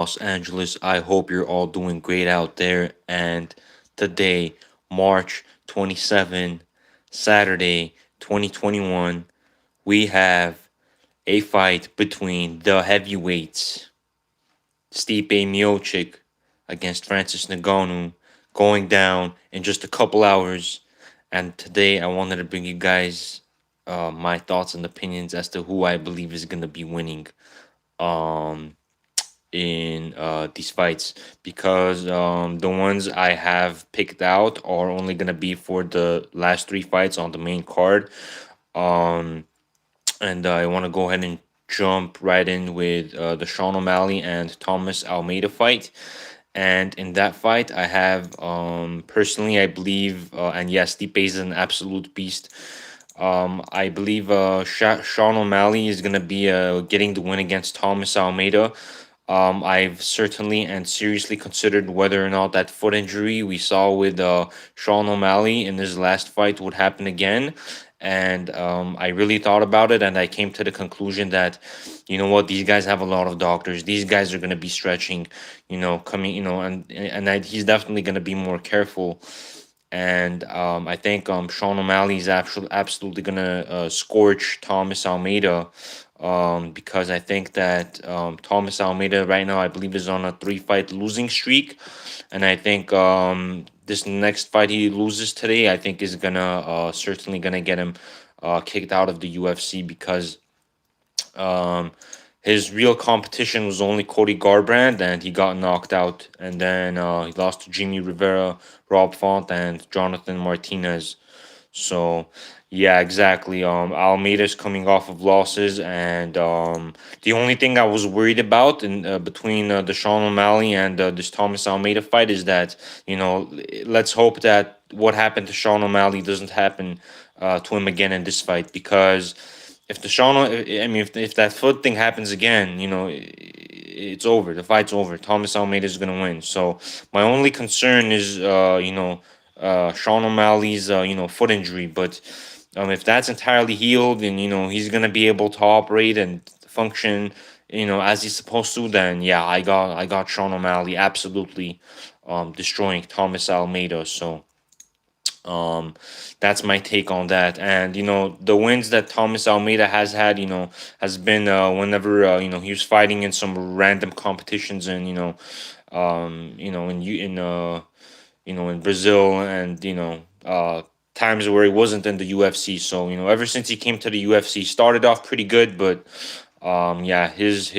Los Angeles. I hope you're all doing great out there. And today, March 27, Saturday, 2021, we have a fight between the heavyweights, Stipe Miocic against Francis Ngannou, going down in just a couple hours. And today, I wanted to bring you guys my thoughts and opinions as to who I believe is going to be winning. Um, in these fights because the ones I have picked out are only gonna be for the last three fights on the main card. Um, and I want to go ahead and jump right in with the Sean O'Malley and Thomas Almeida fight. And in that fight, I have personally, I believe, and yes, Stipe is an absolute beast. I believe Sean O'Malley is going to be getting the win against Thomas Almeida. I've certainly and seriously considered whether or not that foot injury we saw with Sean O'Malley in his last fight would happen again. And I really thought about it, and I came to the conclusion that, you know what, these guys have a lot of doctors. These guys are going to be stretching, coming, he's definitely going to be more careful. And I think Sean O'Malley is absolutely going to scorch Thomas Almeida because I think that Thomas Almeida right now, I believe, is on a three-fight losing streak. And I think this next fight he loses today, I think is gonna certainly gonna get him kicked out of the UFC because um, his real competition was only Cody Garbrandt, and he got knocked out. And then he lost to Jimmy Rivera, Rob Font, and Jonathan Martinez. So, yeah, exactly. Almeida's coming off of losses, and the only thing I was worried about in between the Sean O'Malley and this Thomas Almeida fight is that, let's hope that what happened to Sean O'Malley doesn't happen to him again in this fight, because if the Sean, I mean, if that foot thing happens again, it's over. The fight's over. Thomas Almeida is gonna win. So my only concern is, Sean O'Malley's, foot injury. But if that's entirely healed and he's gonna be able to operate and function, as he's supposed to, then yeah, I got Sean O'Malley absolutely, destroying Thomas Almeida. So um, that's my take on that. And the wins that Thomas Almeida has had, has been whenever he was fighting in some random competitions, and in Brazil, and times where he wasn't in the UFC. So ever since he came to the UFC, started off pretty good, but yeah, his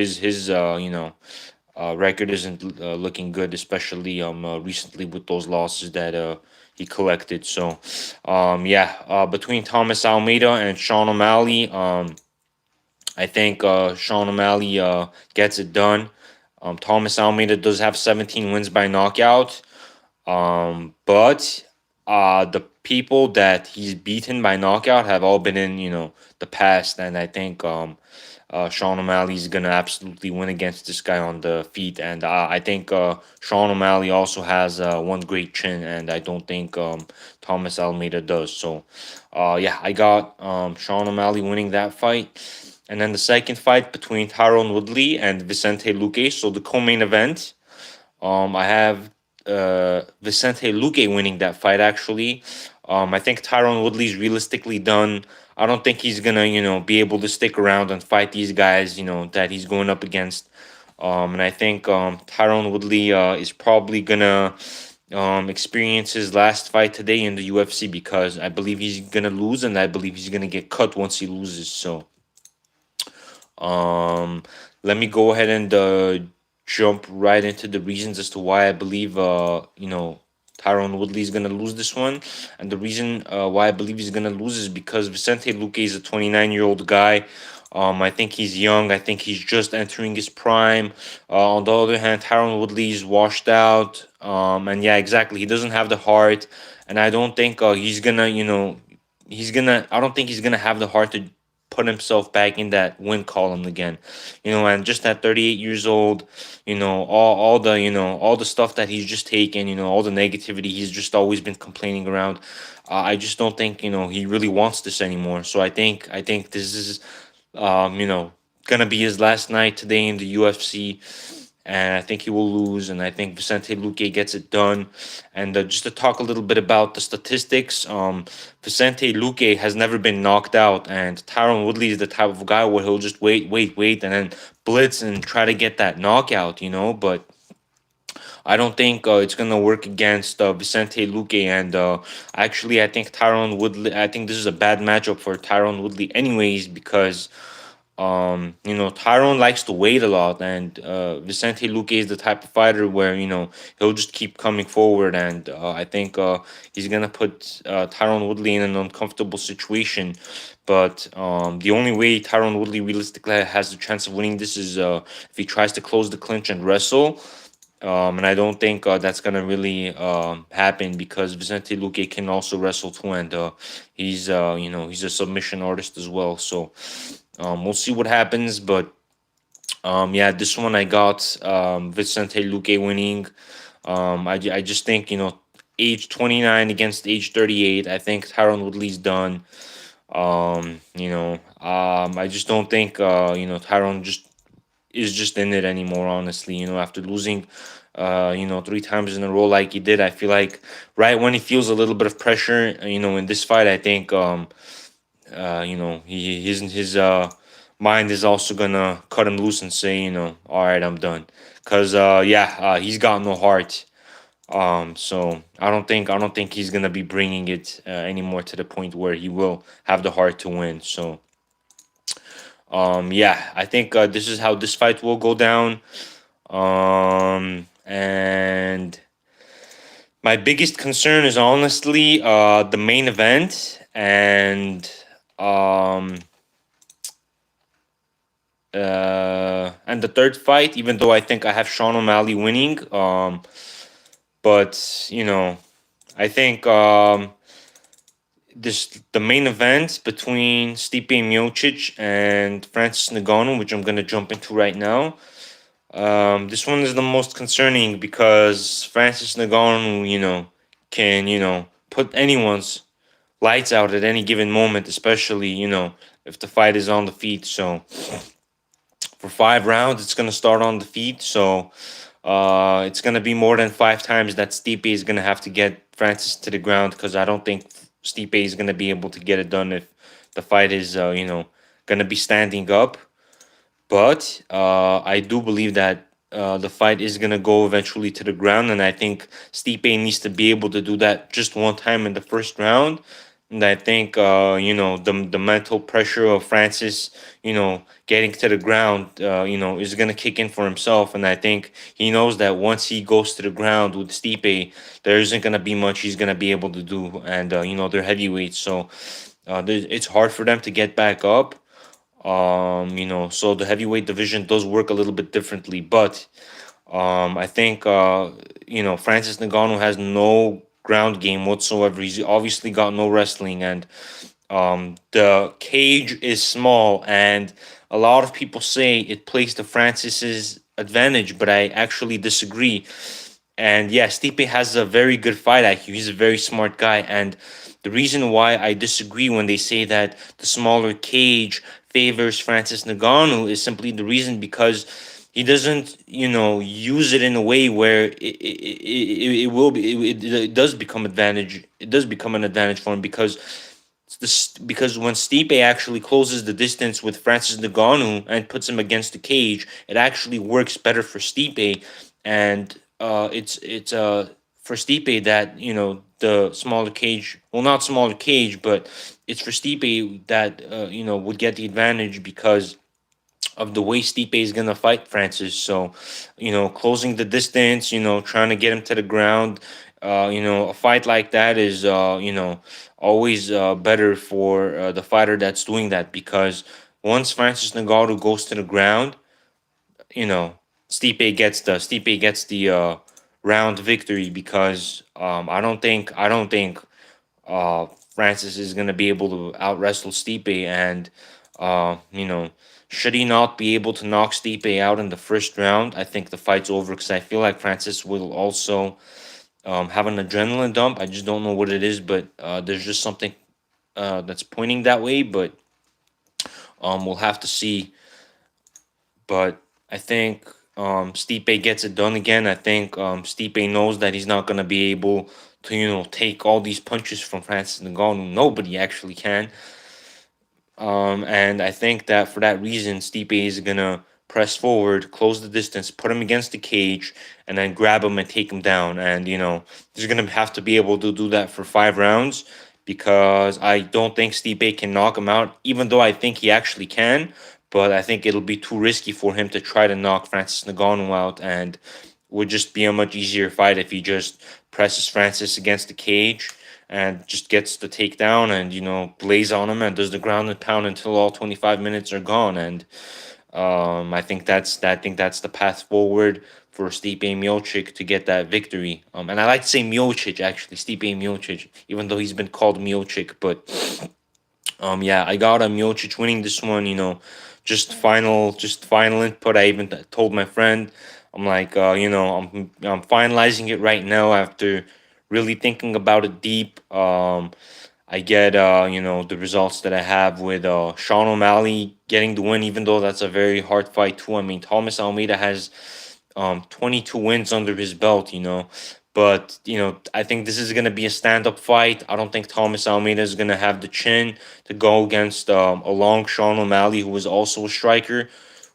record isn't looking good, especially recently with those losses that he collected. So yeah, between Thomas Almeida and Sean O'Malley, I think Sean O'Malley gets it done. Thomas Almeida does have 17 wins by knockout, but the people that he's beaten by knockout have all been in the past, and I think Sean O'Malley is gonna absolutely win against this guy on the feet. And I think Sean O'Malley also has one great chin, and I don't think Thomas Almeida does. So yeah, I got Sean O'Malley winning that fight. And then the second fight between Tyrone Woodley and Vicente Luque. So the co-main event, I have Vicente Luque winning that fight actually. I think Tyron Woodley's realistically done. I don't think he's gonna, be able to stick around and fight these guys, that he's going up against. And I think Tyron Woodley is probably gonna experience his last fight today in the UFC, because I believe he's gonna lose, and I believe he's gonna get cut once he loses. So um, let me go ahead and jump right into the reasons as to why I believe Tyrone Woodley is gonna lose this one. And the reason why I believe he's gonna lose is because Vicente Luque is a 29-year-old guy. I think he's young. I think he's just entering his prime. On the other hand, Tyrone Woodley is washed out. And yeah, exactly. He doesn't have the heart, and I don't think he's gonna, I don't think he's gonna have the heart to put himself back in that win column again. And just at 38 years old, all the stuff that he's just taken, all the negativity he's just always been complaining around. I just don't think he really wants this anymore. So I think this is gonna be his last night today in the UFC. and I think he will lose. And I think Vicente Luque gets it done. And just to talk a little bit about the statistics, Vicente Luque has never been knocked out, and Tyron Woodley is the type of guy where he'll just wait, and then blitz and try to get that knockout, But I don't think it's gonna work against Vicente Luque, and actually, I think Tyron Woodley. I think this is a bad matchup for Tyron Woodley, anyways, because Tyrone likes to wait a lot, and Vicente Luque is the type of fighter where he'll just keep coming forward, and I think he's gonna put Tyrone Woodley in an uncomfortable situation. But the only way Tyrone Woodley realistically has a chance of winning this is if he tries to close the clinch and wrestle. And I don't think that's gonna really happen because Vicente Luque can also wrestle too, and he's a submission artist as well. So we'll see what happens, but yeah, this one I got Vicente Luque winning. I just think age 29 against age 38. I think Tyron Woodley's done. I just don't think Tyron just is just in it anymore. Honestly, after losing, three times in a row like he did, I feel like right when he feels a little bit of pressure, in this fight, I think his mind is also gonna cut him loose and say, all right, I'm done, cause he's got no heart. So I don't think he's gonna be bringing it anymore to the point where he will have the heart to win. So yeah, I think this is how this fight will go down. And my biggest concern is honestly the main event um and the third fight, even though I think I have Sean O'Malley winning. But I think this the main event between Stipe Miocic and Francis Ngannou, which I'm gonna jump into right now. This one is the most concerning because Francis Ngannou, can put anyone's lights out at any given moment, especially if the fight is on the feet. So for 5 rounds, it's gonna start on the feet. So it's gonna be more than 5 times that Stipe is gonna have to get Francis to the ground because I don't think Stipe is gonna be able to get it done if the fight is gonna be standing up. But I do believe that the fight is gonna go eventually to the ground, and I think Stipe needs to be able to do that just one time in the first round. And I think the mental pressure of Francis, getting to the ground, is gonna kick in for himself, and I think he knows that once he goes to the ground with Stipe, there isn't gonna be much he's gonna be able to do, and they're heavyweights, so it's hard for them to get back up. So the heavyweight division does work a little bit differently, but I think Francis Ngannou has no ground game whatsoever. He's obviously got no wrestling, and the cage is small, and a lot of people say it plays to Francis's advantage, but I actually disagree. And yeah, Stipe has a very good fight IQ. He's a very smart guy. And the reason why I disagree when they say that the smaller cage favors Francis Ngannou is simply the reason because he doesn't, use it in a way where it will be it does become advantage. It does become an advantage for him because when Stipe actually closes the distance with Francis Ngannou and puts him against the cage, it actually works better for Stipe, and it's for Stipe that the smaller cage, well, not smaller cage, but it's for Stipe that would get the advantage because of the way Stipe is gonna fight Francis. So, closing the distance, trying to get him to the ground. A fight like that is always better for the fighter that's doing that because once Francis Ngannou goes to the ground, you know, Stipe gets the round victory because I don't think uh, Francis is gonna be able to out wrestle Stipe, and should he not be able to knock Stipe out in the first round, I think the fight's over because I feel like Francis will also have an adrenaline dump. I just don't know what it is, but there's just something that's pointing that way. But we'll have to see. But I think. Stipe gets it done again. I think Stipe knows that he's not gonna be able to, take all these punches from Francis Ngannou. Nobody actually can. And I think that for that reason, Stipe is gonna press forward, close the distance, put him against the cage, and then grab him and take him down. And he's gonna have to be able to do that for 5 rounds because I don't think Stipe can knock him out, even though I think he actually can. But I think it'll be too risky for him to try to knock Francis Ngannou out, and would just be a much easier fight if he just presses Francis against the cage and just gets the takedown and plays on him and does the ground and pound until all 25 minutes are gone. And I think that's the path forward for Stipe Miocic to get that victory. And I like to say Miocic actually, Stipe Miocic, even though he's been called Miocic. But yeah, I got a Miocic winning this one. Just final input. I even told my friend, I'm like, I'm finalizing it right now after really thinking about it deep. I get the results that I have with Sean O'Malley getting the win, even though that's a very hard fight too. I mean, Thomas Almeida has 22 wins under his belt, but I think this is gonna be a stand-up fight. I don't think Thomas Almeida is gonna have the chin to go against a long Sean O'Malley, who was also a striker,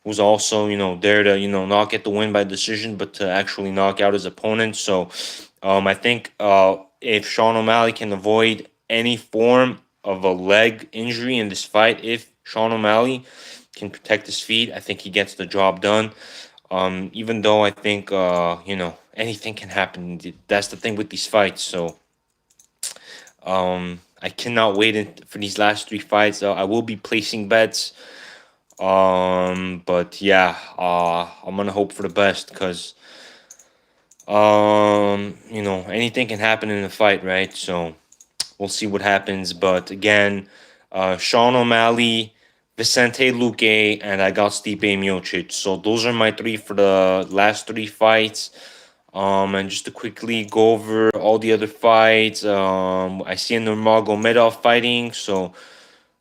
who's also there to not get the win by decision, but to actually knock out his opponent. So I think if Sean O'Malley can avoid any form of a leg injury in this fight, if Sean O'Malley can protect his feet, I think he gets the job done. Even though I think anything can happen. That's the thing with these fights. So I cannot wait for these last three fights. I will be placing bets. But yeah, I'm gonna hope for the best because anything can happen in a fight, right? So we'll see what happens. But again, Sean O'Malley, Vicente Luque, and I got Stipe Miocic. So those are my three for the last three fights. And just to quickly go over all the other fights, I see Nurmagomedov fighting, so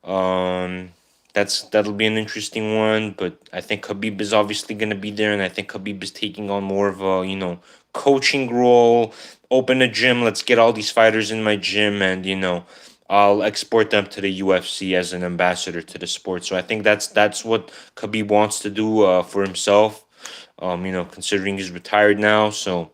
um, that'll be an interesting one. But I think Khabib is obviously gonna be there, and I think Khabib is taking on more of a coaching role. Open a gym. Let's get all these fighters in my gym, and I'll export them to the UFC as an ambassador to the sport. So I think that's what Khabib wants to do for himself. Considering he's retired now, so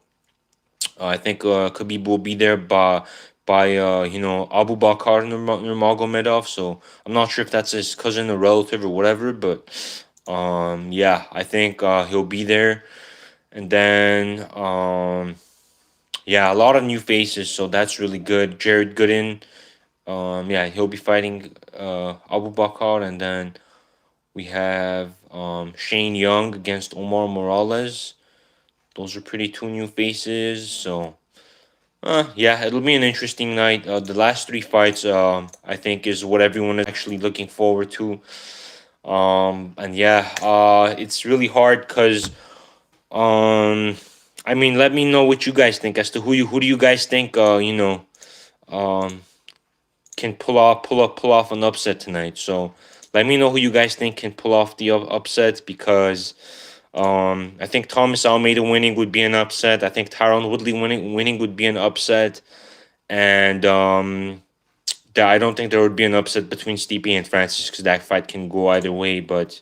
I think Khabib will be there by Abu Bakr Nurmagomedov. So I'm not sure if that's his cousin or relative or whatever, but yeah, I think he'll be there. And then yeah, a lot of new faces, so that's really good. Jared Gooden, yeah, he'll be fighting Abu Bakr, and then we have Shane Young against Omar Morales. Those are pretty two new faces, so yeah, it'll be an interesting night. The last three fights, I think, is what everyone is actually looking forward to. And yeah, it's really hard because, um, I mean, let me know what you guys think as to who do you guys think, um, can pull off an upset tonight. So let me know who you guys think can pull off the upset because. I think Thomas Almeida winning would be an upset. I think Tyron Woodley winning would be an upset, and I don't think there would be an upset between Stipe and Francis because that fight can go either way. But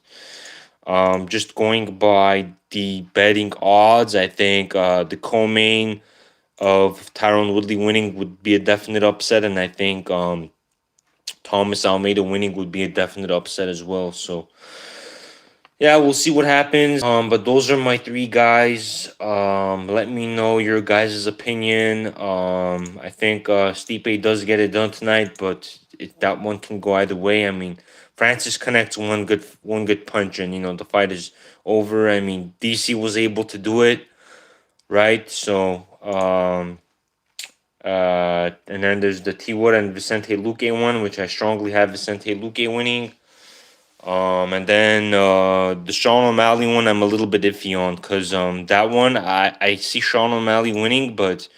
just going by the betting odds, I think the co-main of Tyron Woodley winning would be a definite upset, and I think Thomas Almeida winning would be a definite upset as well. So yeah, we'll see what happens. But those are my three guys. Let me know your guys' opinion. I think Stipe does get it done tonight, but that one can go either way. I mean, Francis connects one good punch, and the fight is over. I mean, DC was able to do it, right? So and then there's the T Wood and Vicente Luque one, which I strongly have Vicente Luque winning. And then the Sean O'Malley one, I'm a little bit iffy on because that one I see Sean O'Malley winning, but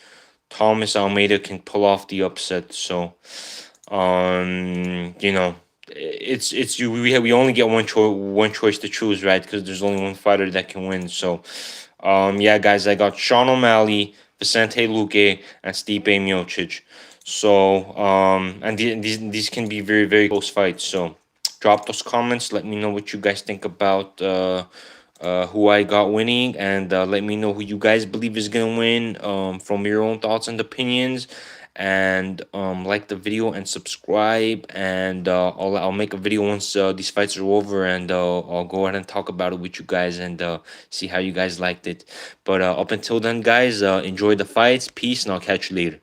Thomas Almeida can pull off the upset. So um, you know, it's you. We only get one choice to choose, right? Because there's only one fighter that can win. So, yeah, guys, I got Sean O'Malley, Vicente Luque, and Stipe Miocic. So, and these can be very very close fights. So, drop those comments. Let me know what you guys think about who I got winning, and let me know who you guys believe is gonna win. From your own thoughts and opinions, and like the video and subscribe. And I'll make a video once these fights are over, and I'll go ahead and talk about it with you guys, and see how you guys liked it. But up until then, guys, enjoy the fights. Peace, and I'll catch you later.